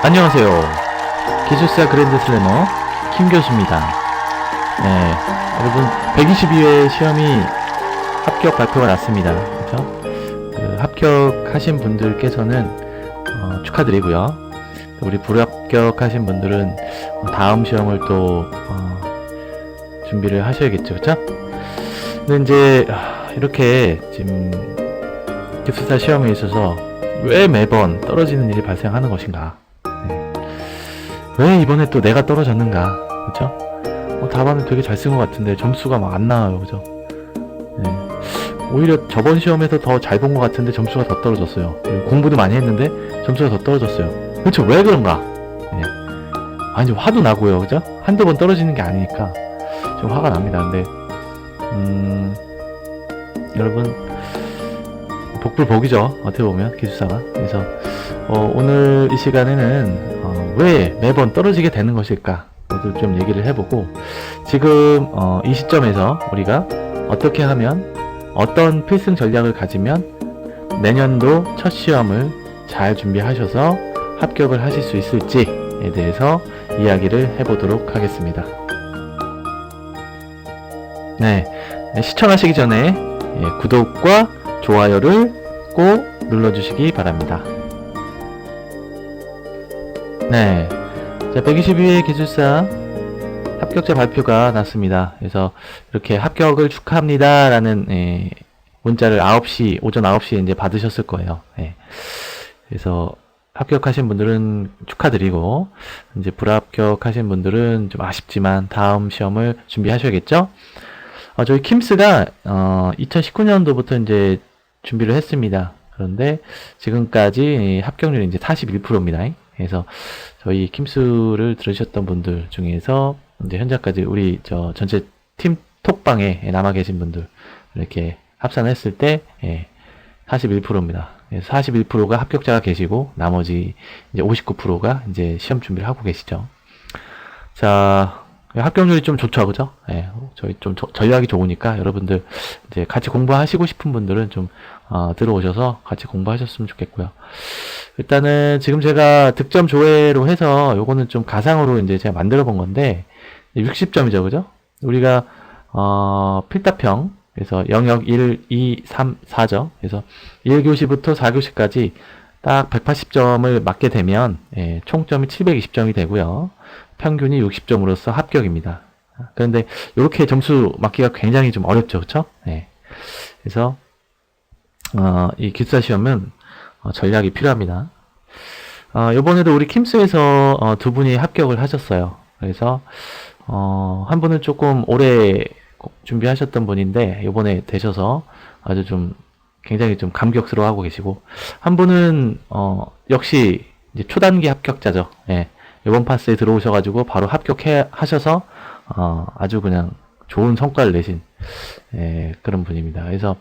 안녕하세요. 기술사 그랜드 슬래머 김 교수입니다. 네, 여러분 122회 시험이 합격 발표가 났습니다. 그렇죠? 그 합격하신 분들께서는 축하드리고요. 우리 불합격하신 분들은 다음 시험을 또 준비를 하셔야겠죠, 그렇죠? 근데 이제 이렇게 지금 기술사 시험에 있어서 왜 매번 떨어지는 일이 발생하는 것인가? 왜 이번에 또 내가 떨어졌는가? 그쵸? 답안은 되게 잘 쓴 것 같은데 점수가 막 안 나와요. 그죠? 네. 오히려 저번 시험에서 더 잘 본 것 같은데 점수가 더 떨어졌어요. 공부도 많이 했는데 점수가 더 떨어졌어요. 그쵸? 왜 그런가? 네. 아니, 화도 나고요. 그죠? 한두 번 떨어지는 게 아니니까 좀 화가 납니다. 근데, 여러분, 복불복이죠. 어떻게 보면, 기술사가. 그래서, 오늘 이 시간에는 왜 매번 떨어지게 되는 것일까 좀 얘기를 해보고, 지금 이 시점에서 우리가 어떻게 하면, 어떤 필승 전략을 가지면 내년도 첫 시험을 잘 준비하셔서 합격을 하실 수 있을지에 대해서 이야기를 해보도록 하겠습니다. 네, 시청하시기 전에 구독과 좋아요를 꼭 눌러주시기 바랍니다. 네, 자, 122회 기술사 합격자 발표가 났습니다. 그래서 이렇게 합격을 축하합니다 라는 문자를 오전 9시에 이제 받으셨을 거예요. 그래서 합격하신 분들은 축하드리고, 이제 불합격하신 분들은 좀 아쉽지만 다음 시험을 준비하셔야겠죠? 저희 킴스가 2019년도부터 이제 준비를 했습니다. 그런데 지금까지 합격률이 이제 41%입니다. 그래서 저희 킴스를 들으셨던 분들 중에서 이제 현재까지 우리 전체 팀 톡방에 남아 계신 분들 이렇게 합산했을 때 41%입니다. 41%가 합격자가 계시고 나머지 이제 59%가 이제 시험 준비를 하고 계시죠. 자, 합격률이 좀 좋죠, 그죠? 저희 좀 전략이 좋으니까 여러분들 이제 같이 공부하시고 싶은 분들은 좀 들어오셔서 같이 공부하셨으면 좋겠고요. 일단은 지금 제가 득점 조회로 해서 요거는 좀 가상으로 이제 제가 만들어 본 건데 60점이죠, 그죠? 우리가 필답형 그래서 영역 1, 2, 3, 4죠. 그래서 1교시부터 4교시까지 딱 180점을 맞게 되면 총점이 720점이 되고요. 평균이 60점으로서 합격입니다. 그런데 이렇게 점수 맞기가 굉장히 좀 어렵죠, 그렇죠? 그래서 이 기술사 시험은 전략이 필요합니다. 이번에도 우리 킴스에서 두 분이 합격을 하셨어요. 그래서 한 분은 조금 오래 준비하셨던 분인데 이번에 되셔서 아주 좀 굉장히 좀 감격스러워하고 계시고, 한 분은 역시 이제 초단기 합격자죠. 이번 파스에 들어오셔가지고 바로 하셔서 아주 그냥 좋은 성과를 내신 그런 분입니다. 그래서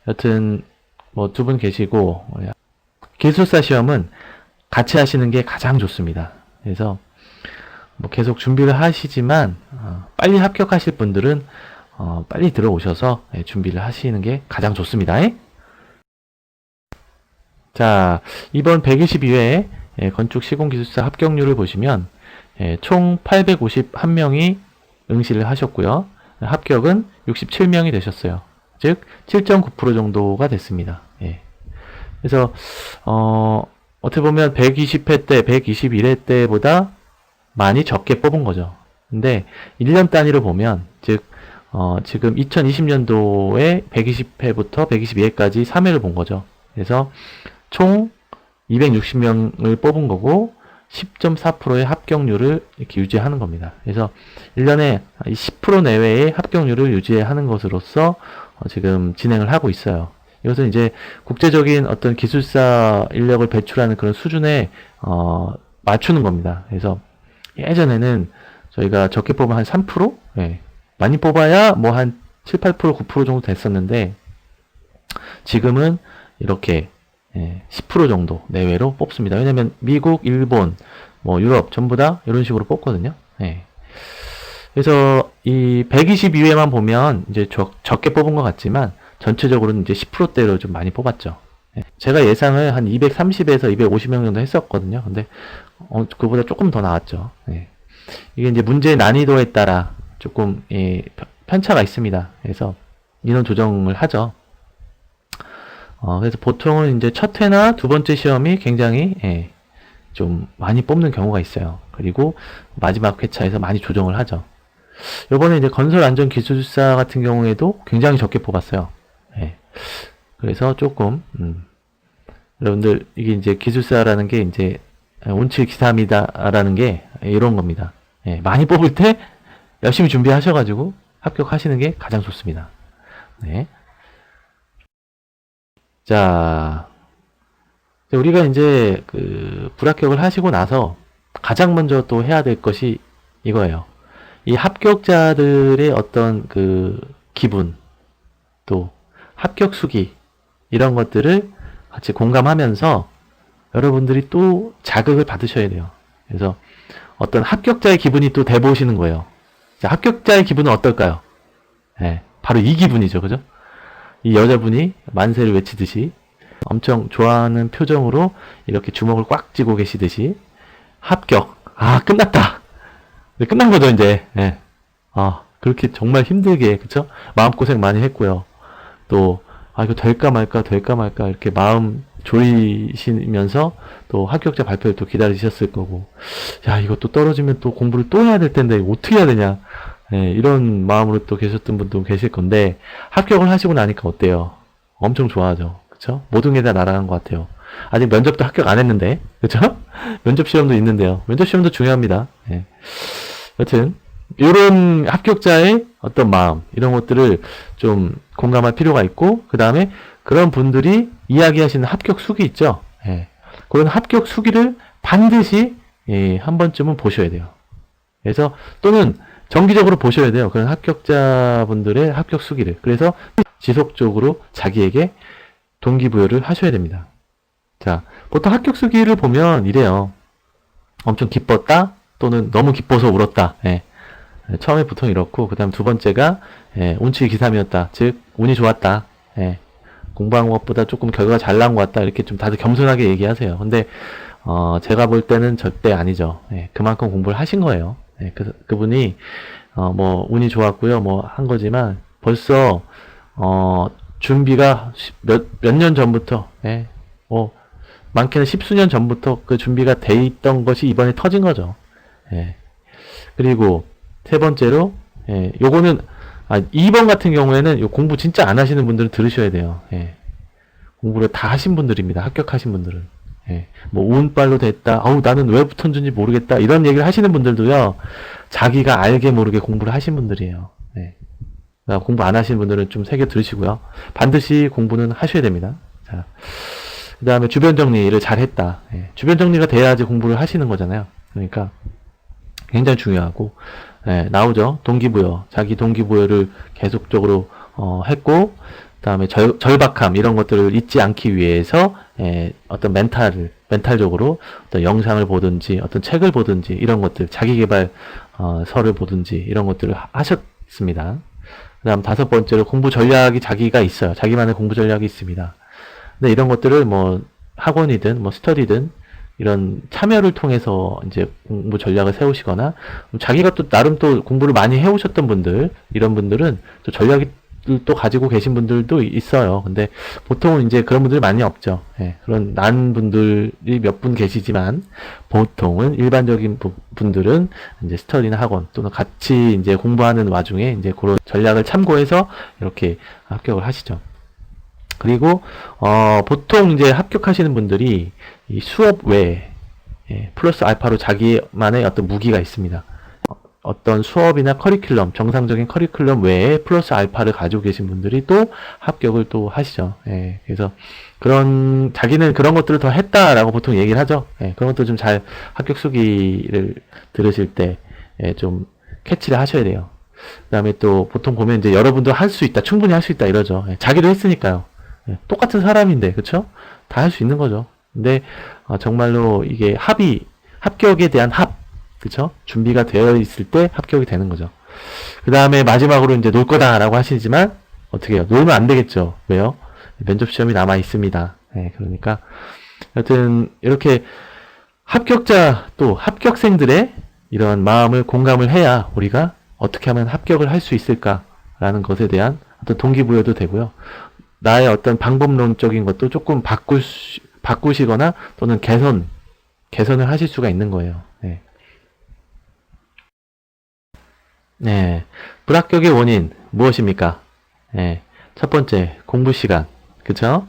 여튼 뭐 두 분 계시고, 기술사 시험은 같이 하시는 게 가장 좋습니다. 그래서 뭐 계속 준비를 하시지만 빨리 합격하실 분들은 빨리 들어오셔서 준비를 하시는 게 가장 좋습니다. 자, 이번 122회 건축 시공기술사 합격률을 보시면 총 851명이 응시를 하셨고요. 합격은 67명이 되셨어요. 즉 7.9% 정도가 됐습니다. 그래서 어떻게 보면 120회 때, 121회 때보다 많이 적게 뽑은 거죠. 근데 1년 단위로 보면, 즉 지금 2020년도에 120회부터 122회까지 3회를 본 거죠. 그래서 총 260명을 뽑은 거고 10.4%의 합격률을 이렇게 유지하는 겁니다. 그래서 1년에 10% 내외의 합격률을 유지하는 것으로서 지금 진행을 하고 있어요. 이것은 이제 국제적인 어떤 기술사 인력을 배출하는 그런 수준에 맞추는 겁니다. 그래서 예전에는 저희가 적게 뽑으면 한 3%? 많이 뽑아야 뭐 한 7, 8%, 9% 정도 됐었는데 지금은 이렇게 10% 정도 내외로 뽑습니다. 왜냐면 미국, 일본, 뭐 유럽 전부 다 이런 식으로 뽑거든요. 그래서 이 122회만 보면 이제 적게 뽑은 것 같지만 전체적으로는 이제 10%대로 좀 많이 뽑았죠. 제가 예상을 한 230에서 250명 정도 했었거든요. 근데 그보다 조금 더 나왔죠. 예. 이게 이제 문제의 난이도에 따라 조금 편차가 있습니다. 그래서 인원 조정을 하죠. 그래서 보통은 이제 첫 회나 두 번째 시험이 굉장히 좀 많이 뽑는 경우가 있어요. 그리고 마지막 회차에서 많이 조정을 하죠. 요번에 이제 건설안전기술사 같은 경우에도 굉장히 적게 뽑았어요. 그래서 조금 여러분들 이게 이제 기술사라는 게 이제 운칠기삼이다라는 게 이런 겁니다. 많이 뽑을 때 열심히 준비하셔가지고 합격하시는 게 가장 좋습니다. 네. 자, 우리가 이제 그 불합격을 하시고 나서 가장 먼저 또 해야 될 것이 이거예요. 이 합격자들의 어떤 그 기분, 또 합격 수기 이런 것들을 같이 공감하면서 여러분들이 또 자극을 받으셔야 돼요. 그래서 어떤 합격자의 기분이 또 돼보시는 거예요. 자, 합격자의 기분은 어떨까요? 바로 이 기분이죠. 그죠? 이 여자분이 만세를 외치듯이 엄청 좋아하는 표정으로 이렇게 주먹을 꽉 쥐고 계시듯이 합격. 아, 끝났다. 끝난 거죠, 이제. 그렇게 정말 힘들게, 그쵸? 마음고생 많이 했고요. 또, 이거 될까 말까 이렇게 마음 졸이시면서 또 합격자 발표를 또 기다리셨을 거고, 야, 이거 또 떨어지면 또 공부를 또 해야 될 텐데, 어떻게 해야 되냐. 이런 마음으로 또 계셨던 분도 계실 건데, 합격을 하시고 나니까 어때요? 엄청 좋아하죠. 그쵸? 모든 게 다 날아간 것 같아요. 아직 면접도 합격 안 했는데, 그쵸? 면접 시험도 있는데요. 면접 시험도 중요합니다. 여튼, 이런 합격자의 어떤 마음, 이런 것들을 좀 공감할 필요가 있고, 그 다음에 그런 분들이 이야기하시는 합격 수기 있죠? 그런 합격 수기를 반드시 한 번쯤은 보셔야 돼요. 그래서, 또는 정기적으로 보셔야 돼요. 그런 합격자분들의 합격 수기를. 그래서 지속적으로 자기에게 동기부여를 하셔야 됩니다. 자, 보통 합격 수기를 보면 이래요. 엄청 기뻤다, 또는 너무 기뻐서 울었다. 처음에 보통 이렇고, 그 다음 두 번째가, 운치기삼이었다. 즉, 운이 좋았다. 공부한 것보다 조금 결과가 잘 나온 것 같다. 이렇게 좀 다들 겸손하게 얘기하세요. 근데, 제가 볼 때는 절대 아니죠. 그만큼 공부를 하신 거예요. 그분이, 뭐, 운이 좋았고요. 뭐, 한 거지만, 벌써, 준비가 몇 년 전부터, 많게는 십수년 전부터 그 준비가 돼 있던 것이 이번에 터진 거죠. 그리고 세 번째로, 요거는 2번 같은 경우에는 요 공부 진짜 안 하시는 분들은 들으셔야 돼요. 공부를 다 하신 분들입니다. 합격하신 분들은. 뭐 운빨로 됐다. 나는 왜 붙었는지 모르겠다. 이런 얘기를 하시는 분들도요. 자기가 알게 모르게 공부를 하신 분들이에요. 그러니까 공부 안 하시는 분들은 좀 새겨 들으시고요. 반드시 공부는 하셔야 됩니다. 자, 그 다음에 주변 정리를 잘 했다. 주변 정리가 돼야지 공부를 하시는 거잖아요. 그러니까 굉장히 중요하고, 나오죠. 동기부여. 자기 동기부여를 계속적으로 했고, 그 다음에 절박함 이런 것들을 잊지 않기 위해서 어떤 멘탈적으로 어떤 영상을 보든지 어떤 책을 보든지 이런 것들, 자기계발 서를 보든지 이런 것들을 하셨습니다. 그 다음 다섯 번째로 공부 전략이 자기가 있어요. 자기만의 공부 전략이 있습니다. 근데 이런 것들을 뭐 학원이든 뭐 스터디든 이런 참여를 통해서 이제 공부 전략을 세우시거나, 자기가 또 나름 또 공부를 많이 해오셨던 분들, 이런 분들은 또 전략을 또 가지고 계신 분들도 있어요. 근데 보통은 이제 그런 분들이 많이 없죠. 그런 난 분들이 몇 분 계시지만, 보통은 일반적인 분들은 이제 스터디나 학원 또는 같이 이제 공부하는 와중에 이제 그런 전략을 참고해서 이렇게 합격을 하시죠. 그리고 보통 이제 합격하시는 분들이 이 수업 외에 플러스 알파로 자기만의 어떤 무기가 있습니다. 어떤 수업이나 커리큘럼, 정상적인 커리큘럼 외에 플러스 알파를 가지고 계신 분들이 또 합격을 또 하시죠. 그래서 자기는 그런 것들을 더 했다라고 보통 얘기를 하죠. 그런 것도 좀 잘 합격 수기를 들으실 때 좀 캐치를 하셔야 돼요. 그 다음에 또 보통 보면 이제 여러분도 할 수 있다, 충분히 할 수 있다 이러죠. 자기도 했으니까요. 똑같은 사람인데, 그쵸? 다 할 수 있는 거죠. 근데, 정말로 이게 합격에 대한 그쵸? 준비가 되어 있을 때 합격이 되는 거죠. 그 다음에 마지막으로 이제 놀 거다라고 하시지만, 어떻게 해요? 놀면 안 되겠죠. 왜요? 면접 시험이 남아 있습니다. 그러니까 여튼 이렇게 합격자 또 합격생들의 이런 마음을 공감을 해야 우리가 어떻게 하면 합격을 할 수 있을까라는 것에 대한 어떤 동기부여도 되고요. 나의 어떤 방법론적인 것도 조금 바꾸시거나 또는 개선을 하실 수가 있는 거예요. 불합격의 원인 무엇입니까? 첫 번째, 공부 시간. 그쵸?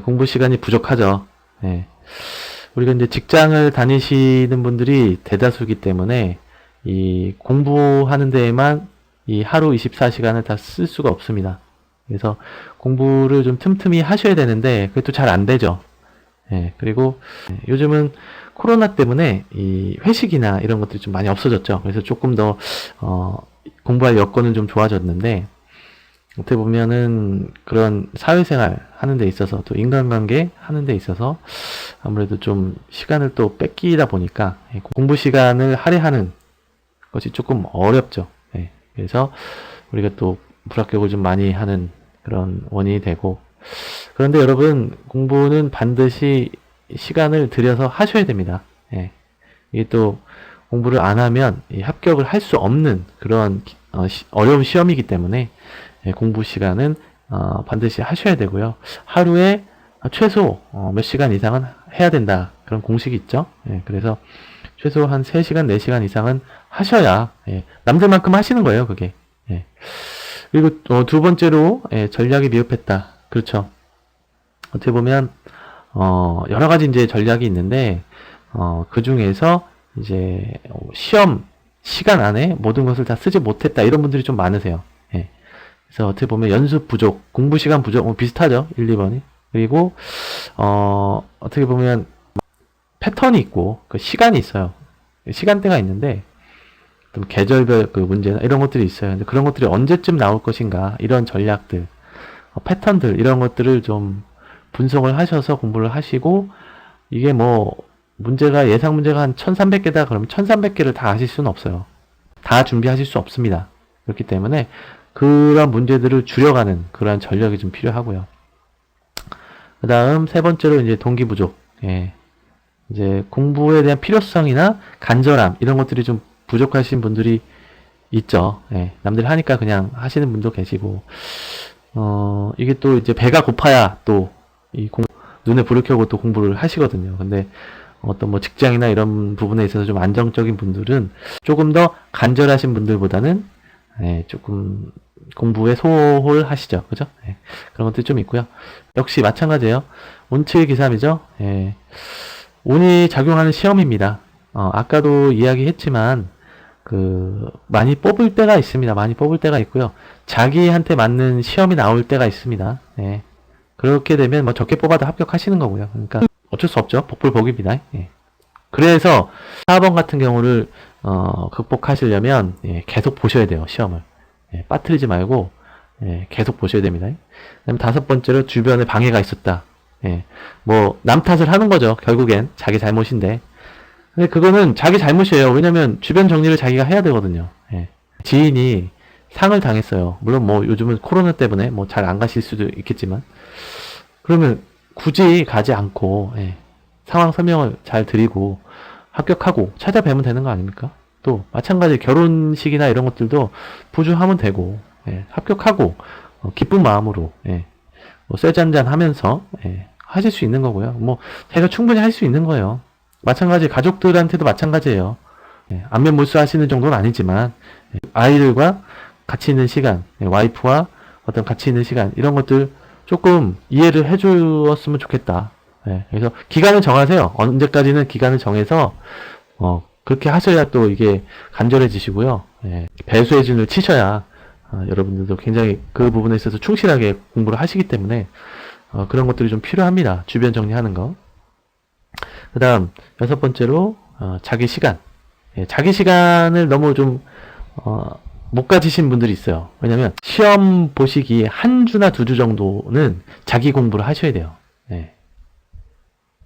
공부 시간이 부족하죠. 우리가 이제 직장을 다니시는 분들이 대다수이기 때문에 이 공부하는 데에만 이 하루 24시간을 다 쓸 수가 없습니다. 그래서 공부를 좀 틈틈이 하셔야 되는데 그게 또 잘 안 되죠. 그리고 요즘은 코로나 때문에 이 회식이나 이런 것들이 좀 많이 없어졌죠. 그래서 조금 더 공부할 여건은 좀 좋아졌는데 어떻게 보면은 그런 사회생활 하는 데 있어서 또 인간관계 하는 데 있어서 아무래도 좀 시간을 또 뺏기다 보니까 공부 시간을 할애하는 것이 조금 어렵죠. 그래서 우리가 또 불합격을 좀 많이 하는 그런 원인이 되고, 그런데 여러분 공부는 반드시 시간을 들여서 하셔야 됩니다. 이게 또 공부를 안 하면 합격을 할 수 없는 그런 어려운 시험이기 때문에 공부 시간은 반드시 하셔야 되고요. 하루에 최소 몇 시간 이상은 해야 된다. 그런 공식이 있죠. 그래서 최소 한 3시간, 4시간 이상은 하셔야 남들만큼 하시는 거예요, 그게. 그리고 두 번째로 전략이 미흡했다. 그렇죠. 어떻게 보면 여러 가지 이제 전략이 있는데 그 중에서 이제 시험 시간 안에 모든 것을 다 쓰지 못했다, 이런 분들이 좀 많으세요. 그래서 어떻게 보면 연습 부족, 공부 시간 부족, 비슷하죠. 1, 2번이. 그리고 어떻게 보면 패턴이 있고 그 시간이 있어요. 시간대가 있는데 좀 계절별 그 문제나 이런 것들이 있어요. 근데 그런 것들이 언제쯤 나올 것인가, 이런 전략들, 패턴들, 이런 것들을 좀 분석을 하셔서 공부를 하시고, 이게 뭐 문제가 예상 문제가 한 1300개다 그러면 1300개를 다 아실 수는 없어요. 다 준비하실 수 없습니다. 그렇기 때문에 그런 문제들을 줄여가는 그러한 전략이 좀 필요하고요. 그 다음 세 번째로 이제 동기 부족. 이제 공부에 대한 필요성이나 간절함, 이런 것들이 좀 부족하신 분들이 있죠. 남들이 하니까 그냥 하시는 분도 계시고, 이게 또 이제 배가 고파야 또 눈에 불을 켜고 또 공부를 하시거든요. 근데 어떤 뭐 직장이나 이런 부분에 있어서 좀 안정적인 분들은 조금 더 간절하신 분들보다는 조금 공부에 소홀하시죠. 그죠? 그런 것들이 좀 있고요. 역시 마찬가지예요. 운칠기삼이죠. 운이 작용하는 시험입니다. 아까도 이야기했지만 많이 뽑을 때가 있습니다. 많이 뽑을 때가 있고요. 자기한테 맞는 시험이 나올 때가 있습니다. 그렇게 되면 뭐 적게 뽑아도 합격하시는 거고요. 그러니까 어쩔 수 없죠. 복불복입니다. 그래서 4번 같은 경우를 극복하시려면 계속 보셔야 돼요. 시험을. 빠뜨리지 말고 계속 보셔야 됩니다. 그다음에 5번째로 주변에 방해가 있었다. 뭐 남 탓을 하는 거죠. 결국엔 자기 잘못인데. 근데 그거는 자기 잘못이에요. 왜냐면 주변 정리를 자기가 해야 되거든요. 지인이 상을 당했어요. 물론 뭐 요즘은 코로나 때문에 뭐 잘 안 가실 수도 있겠지만, 그러면 굳이 가지 않고 상황 설명을 잘 드리고 합격하고 찾아뵈면 되는 거 아닙니까? 또 마찬가지 결혼식이나 이런 것들도 부주하면 되고 합격하고 기쁜 마음으로 뭐 쇠 잔잔 하면서 하실 수 있는 거고요. 뭐 제가 충분히 할 수 있는 거예요. 마찬가지 가족들한테도 마찬가지예요. 안면 몰수하시는 정도는 아니지만 아이들과 같이 있는 시간, 와이프와 어떤 같이 있는 시간, 이런 것들 조금 이해를 해주었으면 좋겠다. 그래서 기간을 정하세요. 언제까지는 기간을 정해서 그렇게 하셔야 또 이게 간절해지시고요. 배수의 진을 치셔야 여러분들도 굉장히 그 부분에 있어서 충실하게 공부를 하시기 때문에 그런 것들이 좀 필요합니다. 주변 정리하는 거. 그 다음 6번째로 자기 시간. 자기 시간을 너무 좀 못 가지신 분들이 있어요. 왜냐면 시험 보시기에 한 주나 2주 정도는 자기 공부를 하셔야 돼요.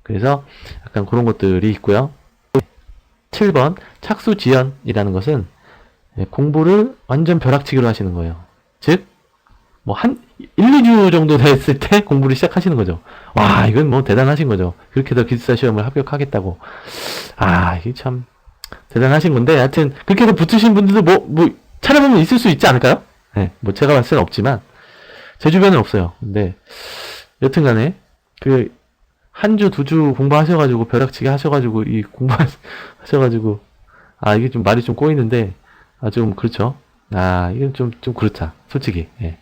그래서 약간 그런 것들이 있고요. 7번 착수지연이라는 것은 공부를 완전 벼락치기로 하시는 거예요. 즉 뭐 1, 2주 정도 됐을 때 공부를 시작하시는 거죠. 와, 이건 뭐 대단하신 거죠. 그렇게 해서 기숙사 시험을 합격하겠다고. 아, 이게 참 대단하신 건데, 하여튼, 그렇게 해서 붙으신 분들도 찾아보면 있을 수 있지 않을까요? 네, 뭐 제가 봤을 때는 없지만, 제 주변은 없어요. 근데, 여튼 간에, 한 주, 두 주 공부하셔가지고, 벼락치기 하셔가지고, 공부하셔가지고, 이게 좀 말이 좀 꼬이는데, 좀 그렇죠. 이건 좀 그렇다. 솔직히. 예.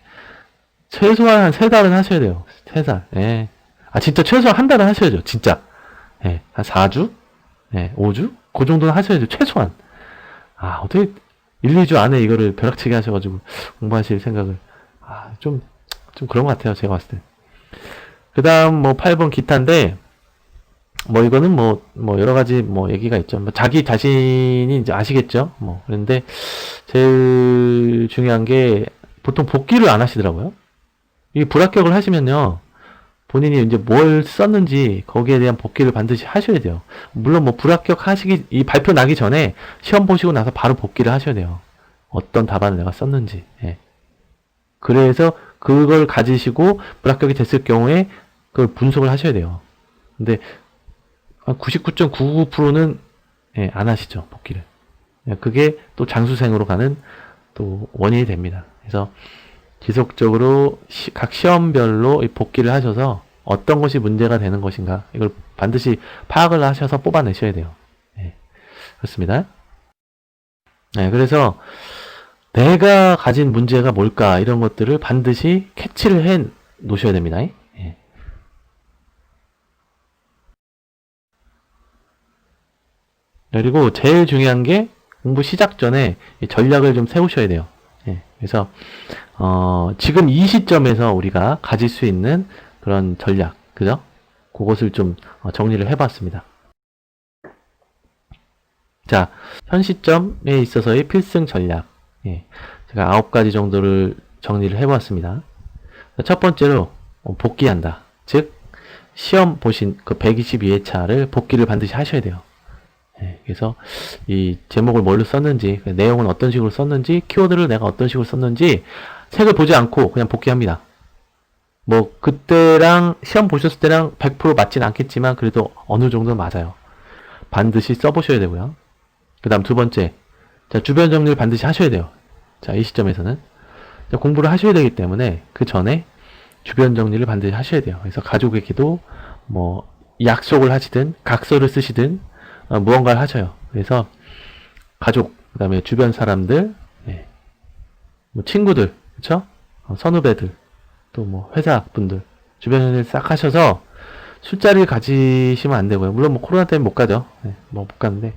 최소한 한 3달은 하셔야 돼요. 3달. 예. 진짜 최소한 한 달은 하셔야죠. 진짜. 예. 한 4주? 예. 5주? 그 정도는 하셔야죠. 최소한. 어떻게 1, 2주 안에 이거를 벼락치기 하셔가지고 공부하실 생각을. 좀 그런 것 같아요. 제가 봤을 때. 그 다음, 8번 기타인데, 이거는 여러 가지 얘기가 있죠. 자기 자신이 이제 아시겠죠? 그런데, 제일 중요한 게, 보통 복기를 안 하시더라고요. 이 불합격을 하시면요, 본인이 이제 뭘 썼는지, 거기에 대한 복기를 반드시 하셔야 돼요. 물론 불합격 이 발표 나기 전에, 시험 보시고 나서 바로 복기를 하셔야 돼요. 어떤 답안을 내가 썼는지. 예. 그래서, 그걸 가지시고, 불합격이 됐을 경우에, 그걸 분석을 하셔야 돼요. 근데, 99.99%는 안 하시죠, 복기를. 그게 또 장수생으로 가는 또 원인이 됩니다. 그래서 지속적으로 각 시험별로 복기를 하셔서 어떤 것이 문제가 되는 것인가 이걸 반드시 파악을 하셔서 뽑아내셔야 돼요. 그렇습니다. 그래서 내가 가진 문제가 뭘까 이런 것들을 반드시 캐치를 해 놓으셔야 됩니다. 그리고 제일 중요한 게 공부 시작 전에 전략을 좀 세우셔야 돼요. 그래서 지금 이 시점에서 우리가 가질 수 있는 그런 전략, 그죠? 그것을 좀 정리를 해봤습니다. 자, 현 시점에 있어서의 필승 전략, 제가 9가지 정도를 정리를 해봤습니다. 첫 번째로 복기한다. 즉 시험 보신 그 122회차를 복기를 반드시 하셔야 돼요. 그래서 이 제목을 뭘로 썼는지, 내용은 어떤 식으로 썼는지, 키워드를 내가 어떤 식으로 썼는지 책을 보지 않고 그냥 복기합니다. 그때랑 시험 보셨을 때랑 100% 맞진 않겠지만 그래도 어느 정도는 맞아요. 반드시 써보셔야 되고요. 그 다음 두 번째, 자, 주변 정리를 반드시 하셔야 돼요. 자, 이 시점에서는 자, 공부를 하셔야 되기 때문에 그 전에 주변 정리를 반드시 하셔야 돼요. 그래서 가족에게도 약속을 하시든 각서를 쓰시든 무언가를 하셔요. 그래서 가족, 그 다음에 주변 사람들, 친구들, 그쵸? 선후배들, 또 회사 분들, 주변을 싹 하셔서 술자리를 가지시면 안 되고요. 물론 코로나 때문에 못 가죠. 못 가는데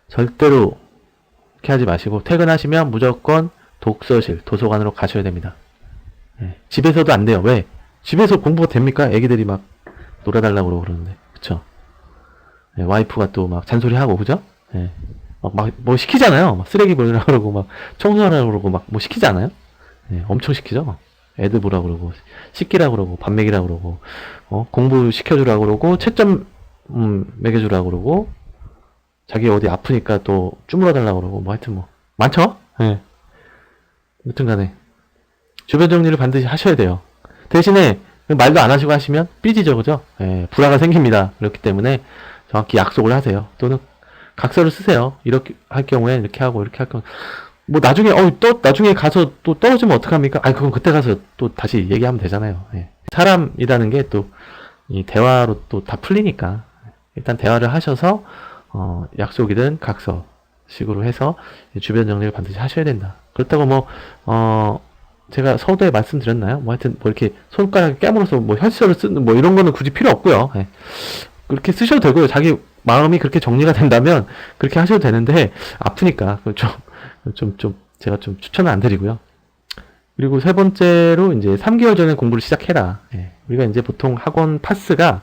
절대로 그렇게 하지 마시고 퇴근하시면 무조건 독서실, 도서관으로 가셔야 됩니다. 집에서도 안 돼요. 왜? 집에서 공부가 됩니까? 애기들이 막 놀아달라고 그러는데, 그쵸? 와이프가 또 막 잔소리하고, 그죠? 시키잖아요. 쓰레기 버리라고 그러고, 청소하라고 그러고, 시키지 않아요? 엄청 시키죠? 애들 보라고 그러고, 씻기라고 그러고, 밥 먹이라고 그러고, 공부 시켜주라고 그러고, 채점, 먹여주라고 그러고, 자기 어디 아프니까 또 주물러달라고 그러고, 하여튼 많죠? 여튼 간에. 주변 정리를 반드시 하셔야 돼요. 대신에, 말도 안 하시고 하시면 삐지죠, 그죠? 불화가 생깁니다. 그렇기 때문에, 정확히 약속을 하세요. 또는 각서를 쓰세요. 이렇게 할 경우에 이렇게 하고 이렇게 할 경우 나중에 나중에 가서 또 떨어지면 어떡합니까? 그건 그때 가서 또 다시 얘기하면 되잖아요. 사람이라는 게 또 이 대화로 또 다 풀리니까 일단 대화를 하셔서 약속이든 각서식으로 해서 주변 정리를 반드시 하셔야 된다. 그렇다고 제가 서두에 말씀드렸나요? 하여튼 이렇게 손가락에 깨물어서 현시절을 쓰는 이런 거는 굳이 필요 없고요. 그렇게 쓰셔도 되고요. 자기 마음이 그렇게 정리가 된다면 그렇게 하셔도 되는데 아프니까 제가 좀 추천은 안 드리고요. 그리고 세 번째로 이제 3개월 전에 공부를 시작해라. 우리가 이제 보통 학원 한 파스가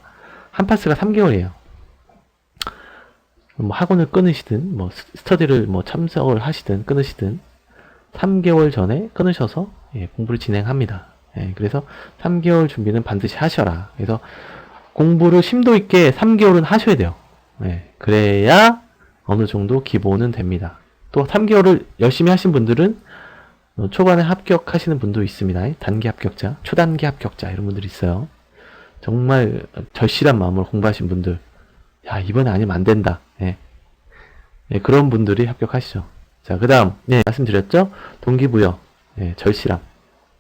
3개월이에요. 학원을 끊으시든 스터디를 참석을 하시든 끊으시든 3개월 전에 끊으셔서 공부를 진행합니다. 그래서 3개월 준비는 반드시 하셔라. 그래서 공부를 심도 있게 3개월은 하셔야 돼요. 그래야 어느 정도 기본은 됩니다. 또 3개월을 열심히 하신 분들은 초반에 합격하시는 분도 있습니다. 단기 합격자, 초단기 합격자 이런 분들이 있어요. 정말 절실한 마음으로 공부하신 분들, 야 이번에 아니면 안 된다. 예. 예, 그런 분들이 합격하시죠. 자, 그 다음 말씀드렸죠? 동기부여, 절실함.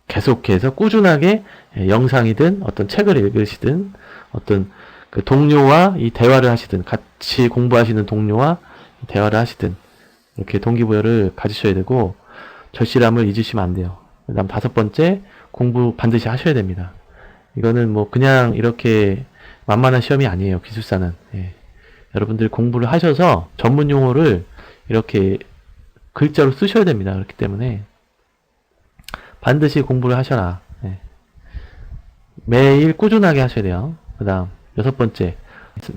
계속해서 꾸준하게 영상이든 어떤 책을 읽으시든 어떤 그 동료와 이 대화를 하시든 같이 공부하시는 동료와 대화를 하시든 이렇게 동기부여를 가지셔야 되고 절실함을 잊으시면 안 돼요. 그 다음 5번째, 공부 반드시 하셔야 됩니다. 이거는 뭐 그냥 이렇게 만만한 시험이 아니에요. 기술사는. 여러분들 공부를 하셔서 전문 용어를 이렇게 글자로 쓰셔야 됩니다. 그렇기 때문에 반드시 공부를 하셔라. 매일 꾸준하게 하셔야 돼요. 그 다음 6번째,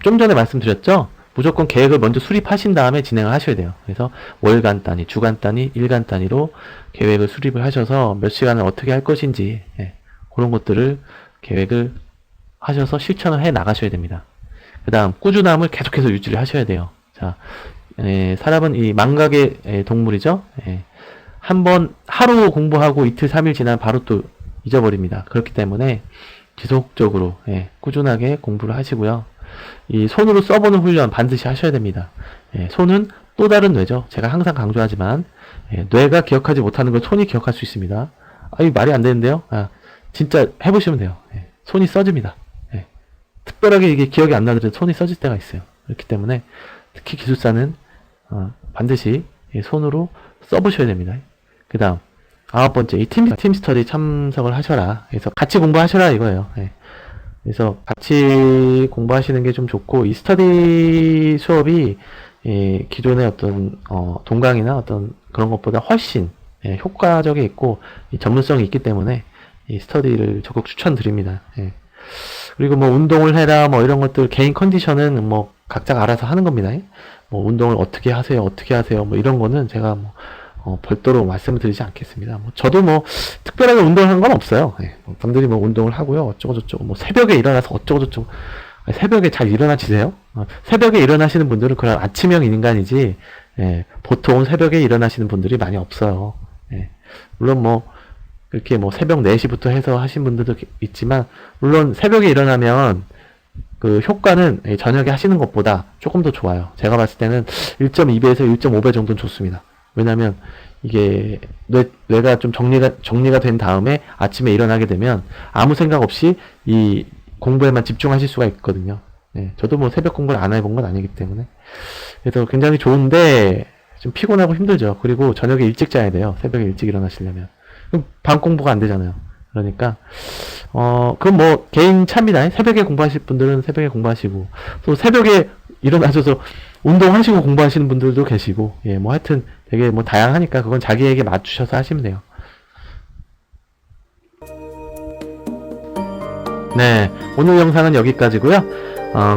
좀 전에 말씀드렸죠? 무조건 계획을 먼저 수립하신 다음에 진행을 하셔야 돼요. 그래서 월간 단위, 주간 단위, 일간 단위로 계획을 수립을 하셔서 몇 시간을 어떻게 할 것인지 그런 것들을 계획을 하셔서 실천을 해 나가셔야 됩니다. 그 다음 꾸준함을 계속해서 유지를 하셔야 돼요. 자, 사람은 이 망각의 동물이죠. 한번 하루 공부하고 이틀 3일 지나면 바로 또 잊어버립니다. 그렇기 때문에 지속적으로 꾸준하게 공부를 하시고요. 이 손으로 써보는 훈련 반드시 하셔야 됩니다. 손은 또 다른 뇌죠. 제가 항상 강조하지만 뇌가 기억하지 못하는 걸 손이 기억할 수 있습니다. 아, 이 말이 안 되는데요. 진짜 해보시면 돼요. 손이 써집니다. 특별하게 이게 기억이 안 나더라도 손이 써질 때가 있어요. 그렇기 때문에 특히 기술사는 반드시 손으로 써보셔야 됩니다. 그 다음 9번째, 이 팀 스터디 참석을 하셔라. 그래서 같이 공부하셔라 이거예요. 그래서 같이 공부하시는 게 좀 좋고, 이 스터디 수업이 기존의 어떤 동강이나 어떤 그런 것보다 훨씬 효과적이 있고 전문성이 있기 때문에 이 스터디를 적극 추천드립니다. 그리고 뭐 운동을 해라 뭐 이런 것들, 개인 컨디션은 뭐 각자가 알아서 하는 겁니다. 뭐 운동을 어떻게 하세요 뭐 이런 거는 제가 뭐 별도로 말씀을 드리지 않겠습니다. 뭐 저도 뭐 특별하게 운동을 한 건 없어요. 뭐 남들이 뭐 운동을 하고요 어쩌고 저쩌고, 뭐 새벽에 일어나서 어쩌고 저쩌고. 새벽에 잘 일어나시세요? 새벽에 일어나시는 분들은 그런 아침형 인간이지, 보통 새벽에 일어나시는 분들이 많이 없어요. 물론 뭐 이렇게 뭐 새벽 4시부터 해서 하신 분들도 있지만, 물론 새벽에 일어나면 그 효과는 저녁에 하시는 것보다 조금 더 좋아요. 제가 봤을 때는 1.2배에서 1.5배 정도는 좋습니다. 왜냐면 이게 뇌가 좀 정리가 된 다음에 아침에 일어나게 되면 아무 생각 없이 이 공부에만 집중하실 수가 있거든요. 저도 뭐 새벽 공부를 안 해본 건 아니기 때문에. 그래서 굉장히 좋은데 좀 피곤하고 힘들죠. 그리고 저녁에 일찍 자야 돼요. 새벽에 일찍 일어나시려면. 그럼 밤 공부가 안 되잖아요. 그러니까 그건 뭐 개인 차입니다. 새벽에 공부하실 분들은 새벽에 공부하시고, 또 새벽에 일어나셔서 운동하시고 공부하시는 분들도 계시고, 뭐 하여튼 되게 뭐 다양하니까 그건 자기에게 맞추셔서 하시면 돼요. 네, 오늘 영상은 여기까지고요.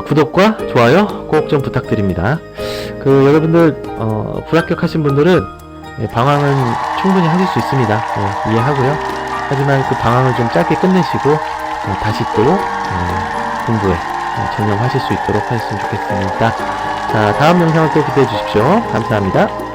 구독과 좋아요 꼭 좀 부탁드립니다. 그 여러분들 불합격하신 분들은 방황은 충분히 하실 수 있습니다. 이해하고요. 하지만 그 방황을 좀 짧게 끝내시고 다시 또 공부에 전념하실 수 있도록 하셨으면 좋겠습니다. 자, 다음 영상을 또 기대해 주십시오. 감사합니다.